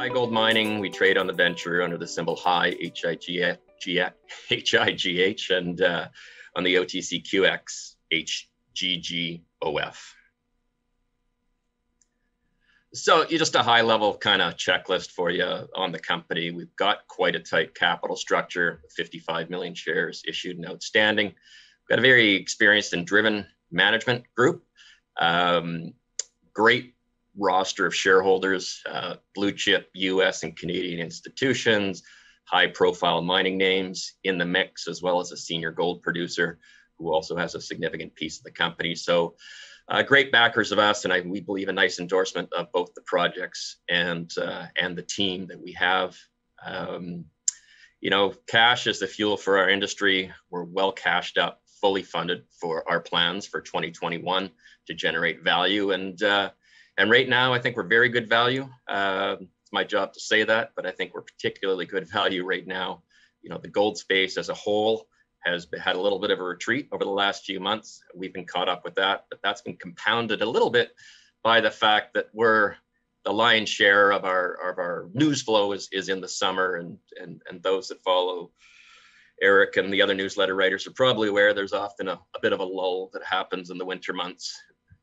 HighGold Mining, we trade on the venture under the symbol HIGH, H-I-G-H, and on the OTCQX, HGGOF. So just a high level kind of checklist for you on the company. We've got quite a tight capital structure, 55 million shares issued and outstanding. We've got a very experienced and driven management group. Great roster of shareholders, blue chip US and Canadian institutions, high profile mining names in the mix, as well as a senior gold producer who also has a significant piece of the company. So great backers of us, and we believe a nice endorsement of both the projects and the team that we have. You know, cash is the fuel for our industry. We're well cashed up, fully funded for our plans for 2021 to generate value. And right now, I think we're very good value. It's my job to say that, but I think we're particularly good value right now. You know, the gold space as a whole has had a little bit of a retreat over the last few months. We've been caught up with that, but that's been compounded a little bit by the fact that the lion's share of our news flow is in the summer, and those that follow Eric and the other newsletter writers are probably aware there's often a bit of a lull that happens in the winter months.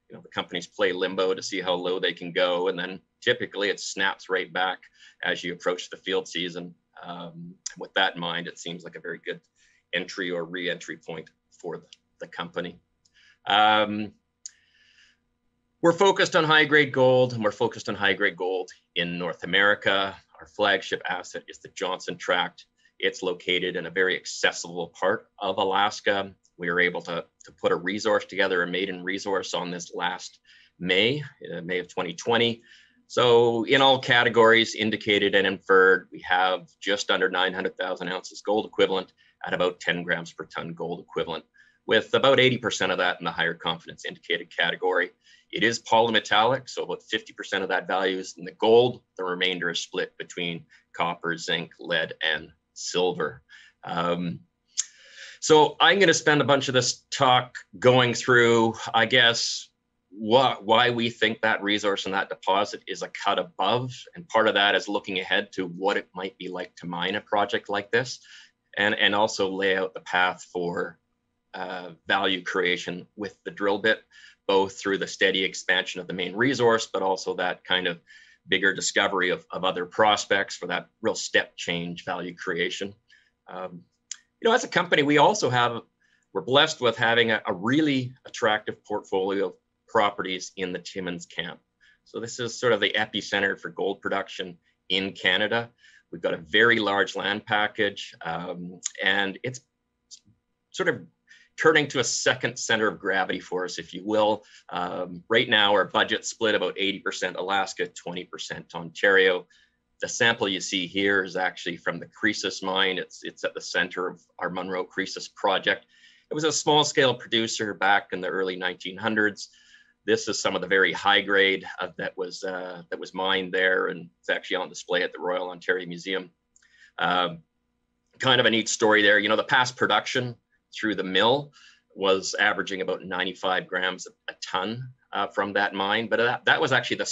You know, the companies play limbo to see how low they can go, and then typically it snaps right back as you approach the field season. With that in mind, it seems like a very good entry or re-entry point for the company. We're focused on high-grade gold, and we're focused on high-grade gold in North America. Our flagship asset is the Johnson Tract. It's located in a very accessible part of Alaska. We were able to put a resource together, a maiden resource on this last May of 2020. So in all categories, indicated and inferred, we have just under 900,000 ounces gold equivalent at about 10 grams per ton gold equivalent, with about 80% of that in the higher confidence indicated category. It is polymetallic, so about 50% of that value is in the gold. The remainder is split between copper, zinc, lead, and silver. So I'm going to spend a bunch of this talk going through, I guess, why we think that resource and that deposit is a cut above. And part of that is looking ahead to what it might be like to mine a project like this, and also lay out the path for value creation with the drill bit, both through the steady expansion of the main resource, but also that kind of bigger discovery of other prospects for that real step change value creation. You know, as a company, we're blessed with having a really attractive portfolio of properties in the Timmins camp. So this is sort of the epicenter for gold production in Canada. We've got a very large land package, and it's sort of turning to a second center of gravity for us, if you will. Right now, our budget's split about 80% Alaska, 20% Ontario. The sample you see here is actually from the Croesus mine. It's at the center of our Munro Croesus project. It was a small scale producer back in the early 1900s. This is some of the very high grade that was mined there, and it's actually on display at the Royal Ontario Museum. Kind of a neat story there. You know, the past production through the mill was averaging about 95 grams a ton from that mine, but that was actually the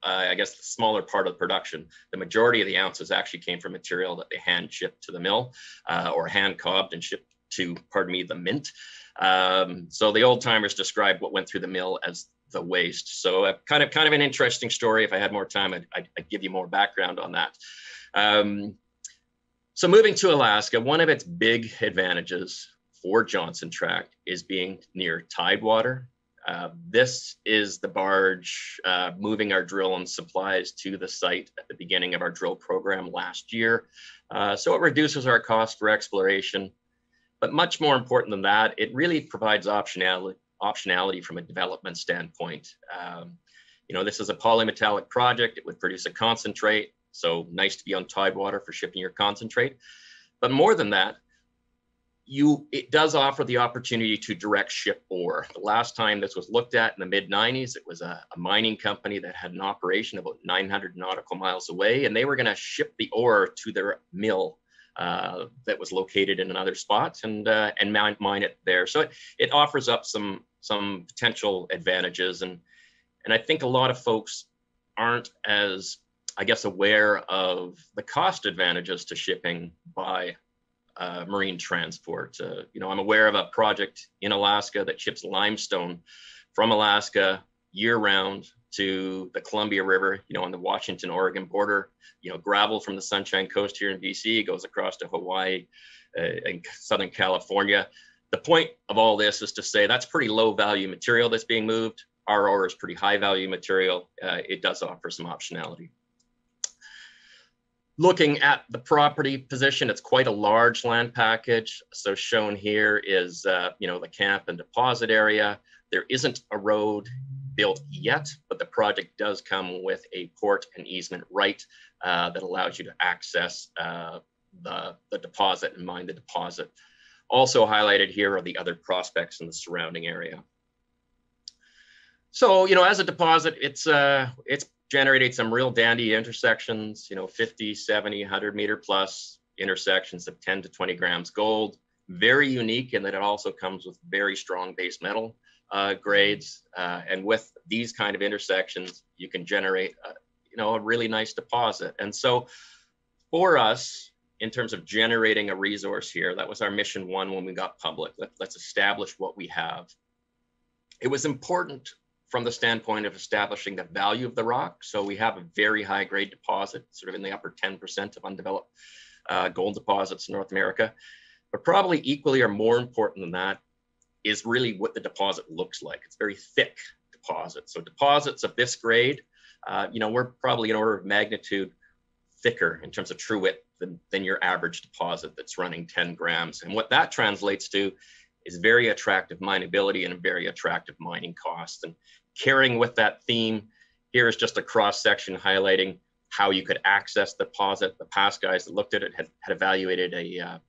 the smaller part of the production. The majority of the ounces actually came from material that they hand shipped to the mill or hand cobbed and shipped to, the mint. So the old timers described what went through the mill as the waste. So kind of an interesting story. If I had more time, I'd give you more background on that. So moving to Alaska, one of its big advantages for Johnson Tract is being near tidewater. This is the barge moving our drill and supplies to the site at the beginning of our drill program last year. So it reduces our cost for exploration, but much more important than that, it really provides optionality from a development standpoint. You know, this is a polymetallic project. It would produce a concentrate, so nice to be on tidewater for shipping your concentrate. But more than that, it does offer the opportunity to direct ship ore. The last time this was looked at in the mid-90s, it was a mining company that had an operation about 900 nautical miles away, and they were going to ship the ore to their mill that was located in another spot and mine it there. So it offers up some potential advantages, and I think a lot of folks aren't as I guess, aware of the cost advantages to shipping by marine transport. I'm aware of a project in Alaska that ships limestone from Alaska year-round to the Columbia River, on the Washington-Oregon border. Gravel from the Sunshine Coast here in BC goes across to Hawaii and Southern California. The point of all this is to say that's pretty low value material that's being moved. Our ore is pretty high value material. It does offer some optionality. Looking at the property position, it's quite a large land package. So shown here is, the camp and deposit area. There isn't a road built yet, but the project does come with a port and easement right that allows you to access the deposit and mine the deposit. Also highlighted here are the other prospects in the surrounding area. So, as a deposit, it's generated some real dandy intersections, 50, 70, 100 meter plus intersections of 10 to 20 grams gold. Very unique in that it also comes with very strong base metal grades. And with these kind of intersections, you can generate, a really nice deposit. And so for us, in terms of generating a resource here, that was our mission one when we got public. Let's establish what we have. It was important from the standpoint of establishing the value of the rock. So we have a very high grade deposit, sort of in the upper 10% of undeveloped gold deposits in North America. But probably equally or more important than that is really what the deposit looks like. It's very thick deposit. So deposits of this grade, we're probably an order of magnitude thicker in terms of true width than your average deposit that's running 10 grams. And what that translates to is very attractive mineability and a very attractive mining cost. And carrying with that theme, here is just a cross section highlighting how you could access the deposit. The past guys that looked at it had evaluated a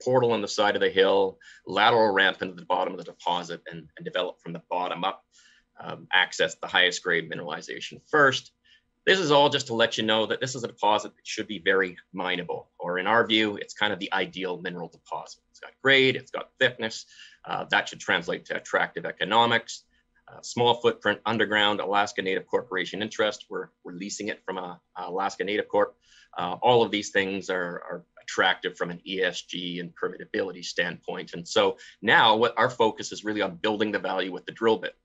portal on the side of the hill, lateral ramp into the bottom of the deposit, and develop from the bottom up, access the highest grade mineralization first. This is all just to let you know that this is a deposit that should be very mineable, or in our view, it's kind of the ideal mineral deposit. It's got grade, it's got thickness. That should translate to attractive economics. Small footprint underground, Alaska Native Corporation interest. We're leasing it from a Alaska Native Corp. All of these things are attractive from an ESG and permittability standpoint. And so now what our focus is really on building the value with the drill bit,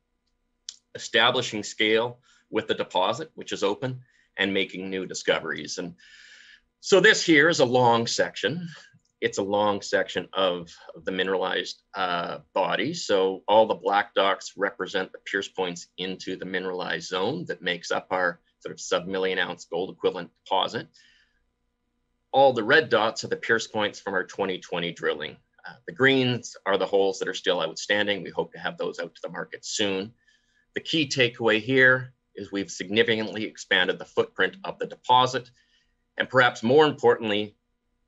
establishing scale with the deposit, which is open, and making new discoveries. And so this here is a long section. It's a long section of the mineralized body. So all the black dots represent the pierce points into the mineralized zone that makes up our sort of sub-million ounce gold equivalent deposit. All the red dots are the pierce points from our 2020 drilling. The greens are the holes that are still outstanding. We hope to have those out to the market soon. The key takeaway here is we've significantly expanded the footprint of the deposit. And perhaps more importantly,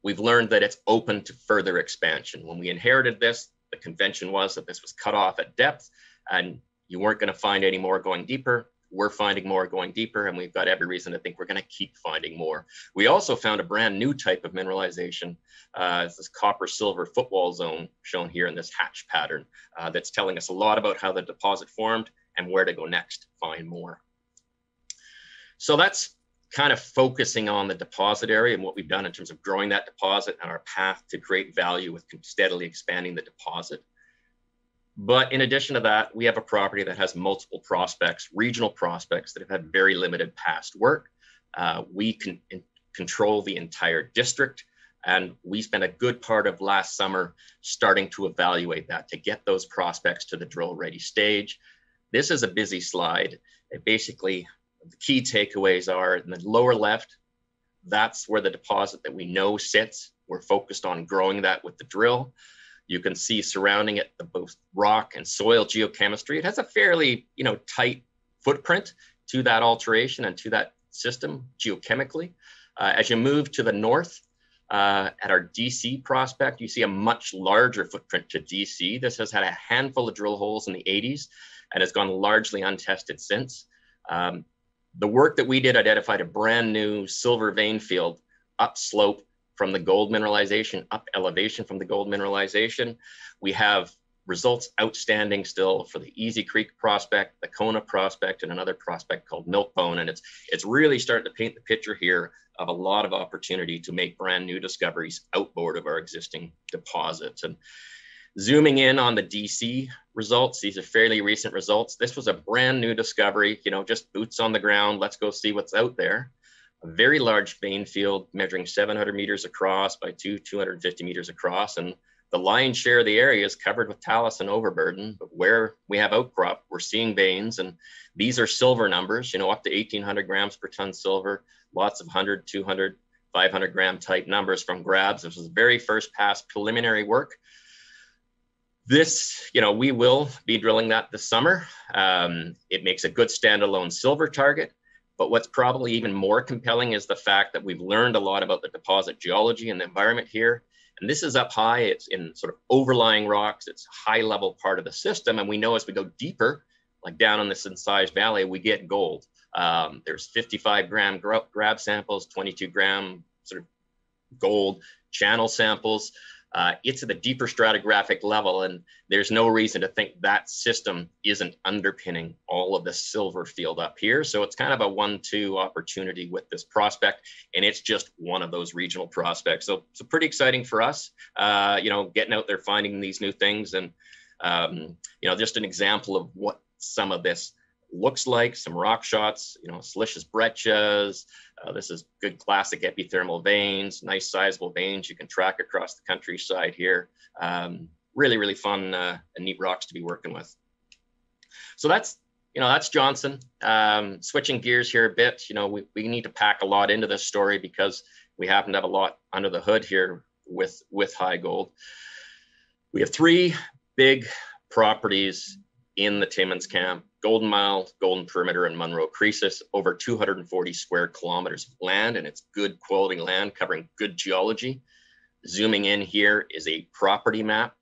we've learned that it's open to further expansion. When we inherited this, the convention was that this was cut off at depth and you weren't going to find any more going deeper. We're finding more going deeper, and we've got every reason to think we're going to keep finding more. We also found a brand new type of mineralization. It's this copper silver footwall zone shown here in this hatch pattern that's telling us a lot about how the deposit formed and where to go next to find more. So that's kind of focusing on the deposit area and what we've done in terms of growing that deposit and our path to create value with steadily expanding the deposit. But in addition to that, we have a property that has multiple prospects, regional prospects that have had very limited past work. We can control the entire district, and we spent a good part of last summer starting to evaluate that to get those prospects to the drill ready stage. This is a busy slide. Basically, the key takeaways are in the lower left, that's where the deposit that we know sits. We're focused on growing that with the drill. You can see surrounding it the both rock and soil geochemistry. It has a fairly tight footprint to that alteration and to that system geochemically. As you move to the north at our DC prospect, you see a much larger footprint to DC. This has had a handful of drill holes in the 80s and has gone largely untested since. The work that we did identified a brand new silver vein field upslope from the gold mineralization, up elevation from the gold mineralization. We have results outstanding still for the Easy Creek prospect, the Kona prospect, and another prospect called Milkbone. And it's really starting to paint the picture here of a lot of opportunity to make brand new discoveries outboard of our existing deposits. And zooming in on the DC results, these are fairly recent results. This was a brand new discovery, you know, just boots on the ground. Let's go see what's out there. A very large vein field measuring 700 meters across by 250 meters across. And the lion's share of the area is covered with talus and overburden, but where we have outcrop, we're seeing veins. And these are silver numbers, you know, up to 1,800 grams per ton silver, lots of 100, 200, 500 gram type numbers from grabs. This was the very first pass preliminary work. This, you know, we will be drilling that this summer. It makes a good standalone silver target. But what's probably even more compelling is the fact that we've learned a lot about the deposit geology and the environment here. And this is up high, it's in sort of overlying rocks, it's a high level part of the system. And we know as we go deeper, like down in this incised valley, we get gold. There's 55 gram grab samples, 22 gram sort of gold channel samples. It's at a deeper stratigraphic level, and there's no reason to think that system isn't underpinning all of the silver field up here. So it's kind of a 1-2 opportunity with this prospect, and it's just one of those regional prospects. So it's pretty exciting for us, you know, getting out there, finding these new things, and you know, just an example of what some of this looks like. Some rock shots, you know, silicious breccias. This is good classic epithermal veins, nice sizable veins you can track across the countryside here. Really, really fun and neat rocks to be working with. So that's, you know, that's Johnson. Switching gears here a bit, you know, we need to pack a lot into this story because we happen to have a lot under the hood here with HighGold. We have 3 big properties in the Timmins camp: Golden Mile, Golden Perimeter, and Munro Croesus, over 240 square kilometers of land, and it's good quality land covering good geology. Zooming in here is a property map.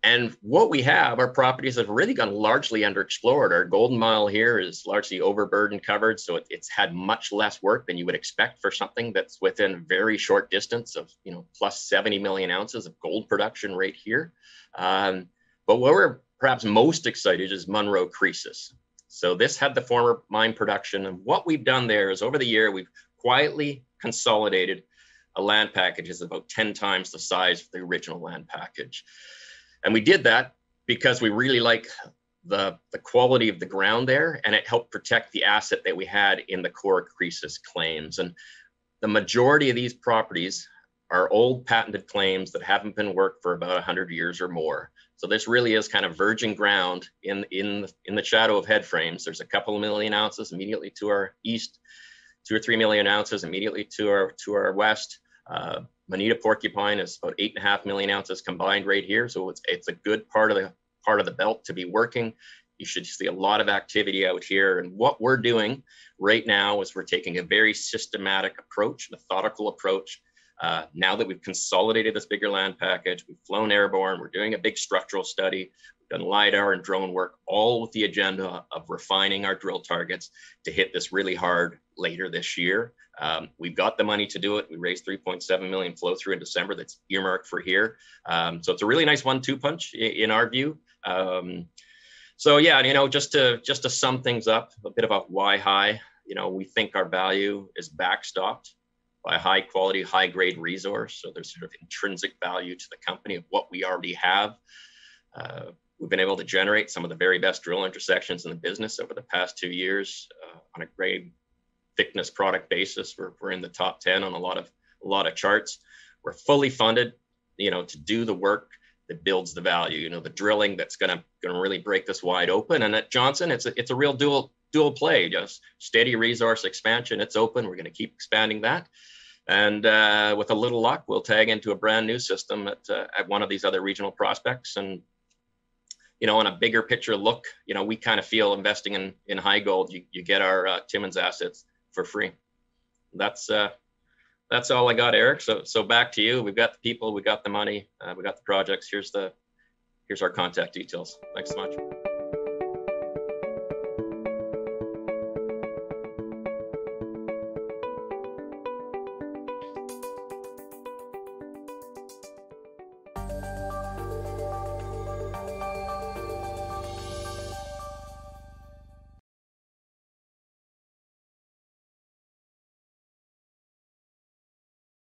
And what we have are properties that have really gone largely underexplored. Our Golden Mile here is largely overburden covered, so it's had much less work than you would expect for something that's within a very short distance of, you know, plus 70 million ounces of gold production right here. But what we're perhaps most excited is Munro Croesus. So this had the former mine production, and what we've done there is over the year, we've quietly consolidated a land package that's about 10 times the size of the original land package. And we did that because we really like the quality of the ground there, and it helped protect the asset that we had in the core Croesus claims. And the majority of these properties are old patented claims that haven't been worked for about 100 years or more. So this really is kind of virgin ground in the shadow of head frames. There's a couple of million ounces immediately to our east, 2 or 3 million ounces immediately to our west. Moneta Porcupine is about 8.5 million ounces combined right here. So it's a good part of the belt to be working. You should see a lot of activity out here. And what we're doing right now is we're taking a very systematic approach, methodical approach. Now that we've consolidated this bigger land package, we've flown airborne, we're doing a big structural study, we've done LiDAR and drone work, all with the agenda of refining our drill targets to hit this really hard later this year. We've got the money to do it. We raised 3.7 million flow through in December that's earmarked for here. So it's a really nice 1-2 punch in our view. So yeah, you know, just to sum things up, a bit about why high, you know, we think our value is backstopped by a high quality, high grade resource. So there's sort of intrinsic value to the company of what we already have. We've been able to generate some of the very best drill intersections in the business over the past 2 years on a grade thickness product basis. We're in the top 10 on a lot of charts. We're fully funded, you know, to do the work that builds the value, you know, the drilling that's gonna really break this wide open. And at Johnson, it's a real dual play, just steady resource expansion. It's open. We're going to keep expanding that. And with a little luck, we'll tag into a brand new system at one of these other regional prospects. And, you know, on a bigger picture look, you know, we kind of feel investing in HighGold, you get our Timmins assets for free. That's all I got, Eric. So back to you. We've got the people, we got the money, we got the projects. Here's our contact details. Thanks so much.